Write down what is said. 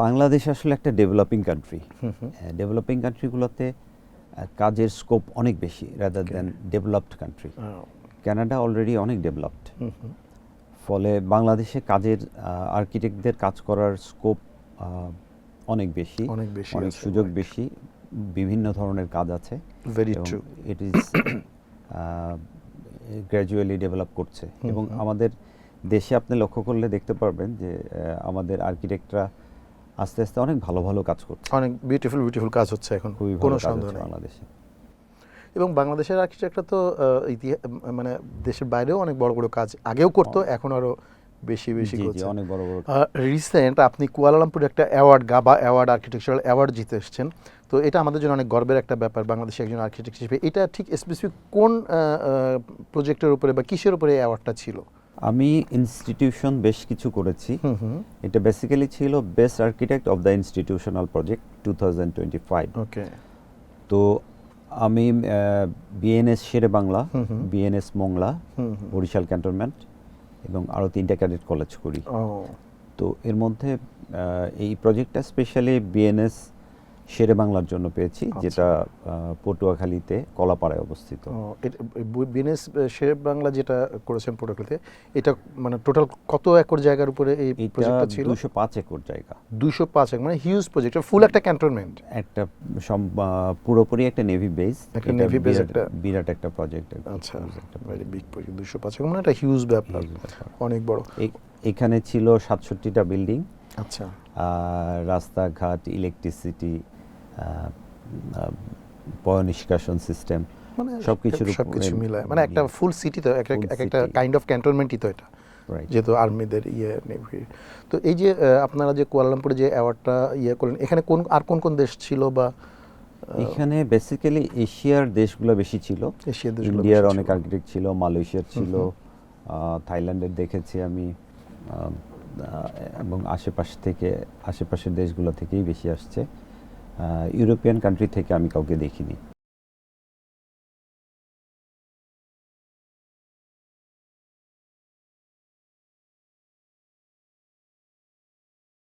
বাংলাদেশ আসলে একটা developing country. Hmm hmm developing কান্ট্রিগুলোতে কাজের স্কোপ অনেক বেশি rather Okay. Than developed country. ও, কানাডা অলরেডি অনেক ডেভেলপড, হুম হুম ফলে বাংলাদেশে কাজের আর্কিটেক্টদের কাজ করার স্কোপ অনেক বেশি, অনেক বেশি অনেক আছে, সুযোগ right. বেশি, বিভিন্ন ধরনের কাজ আছে Very এবং true. It is gradually develop করছে। এবং আমাদের দেশে আপনি লক্ষ্য করলে দেখতে পারবেন যে আমাদের আর্কিটেক্টরা আস্তে আস্তে অনেক ভালো ভালো কাজ করছে, অনেক বিউটিফুল কাজ হচ্ছে এখন, খুবই কোনো ভালো কাজ সন্দেহ হচ্ছে নেই। বাংলাদেশে। এবং বাংলাদেশের আর্কিটেক্টরা তো মানে দেশের বাইরেও অনেক বড় বড় কাজ আগেও করতো, এখন আরো বেশি বেশি জি জি, করছে। অনেক বড় বড়। রিসেন্ট আপনি কুয়ালালামপুরে একটা অ্যাওয়ার্ড, গাবা অ্যাওয়ার্ড, আর্কিটেকচারাল অ্যাওয়ার্ড জিতে এসেছেন। তো এটা আমাদের জন্য অনেক গর্বের একটা ব্যাপার বাংলাদেশে একজন আর্কিটেক্ট হিসেবে। এটা ঠিক স্পেসিফিক কোন প্রজেক্টের উপরে বা কিসের উপরে অ্যাওয়ার্ডটা ছিল? আমি ইনস্টিটিউশন বেশ কিছু করেছি। হুম হুম এটা বেসিক্যালি ছিল best architect of the institutional project 2025। ওকে। তো আমি বিএনএস শেরে বাংলা, হুম হুম বিএনএস মোংলা, হুম হুম বরিশাল ক্যান্টনমেন্ট এবং আরও 3টা ক্যাডেট কলেজ করি। ও, তো এর মধ্যে এই প্রজেক্টটা স্পেশালি বিএনএস শেরে বাংলার জন্য পেয়েছি, আচ্ছা। যেটা পটুয়াখালীতে কলাপাড়ায় অবস্থিত। বিনেশ শের বাংলা যেটা করেছেন প্রোটোকলতে, এটা মানে টোটাল কত একর জায়গার উপরে এই এটা প্রজেক্টটা ছিল? 205 একর জায়গা, 205 একর, মানে হিউজ প্রজেক্ট, ফুল একটা ক্যান্টনমেন্ট। একটা পুরোপুরি একটা নেভি বেস। একটা নেভি বেস, একটা বিরাট একটা প্রজেক্ট। আচ্ছা, ভেরি বিগ প্রজেক্ট। 205 একর মানে একটা হিউজ ব্যাপার, অনেক বড়। এখানে ছিল 67টা বিল্ডিং, আচ্ছা, রাস্তাঘাট, ইলেকট্রিসিটি, পয়ঃনিষ্কাশন সিস্টেম, মানে সবকিছু মিলায় মানে একটা ফুল সিটি, তো একটা কাইন্ড অফ ক্যান্টনমেন্টই তো এটা, রাইট। যেহেতু আর্মিদের নেভি। তো এই যে আপনারা যে কুয়ালালামপুরে যে অ্যাওয়ার্ডটা করলেন, এখানে কোন কোন দেশ ছিল বা? এখানে বেসিক্যালি এশিয়ার দেশগুলো বেশি ছিল। এশিয়ার দেশগুলো ইন্ডিয়ার বেশি অনেক ছিল। আর্কিটেক্ট ছিল, মালয়েশিয়ার ছিল, থাইল্যান্ডের দেখেছি আমি, এবং আশেপাশের দেশগুলো থেকেই বেশি আসছে। ইউরোপিয়ান কান্ট্রি থেকে আমি কাউকে দেখিনি।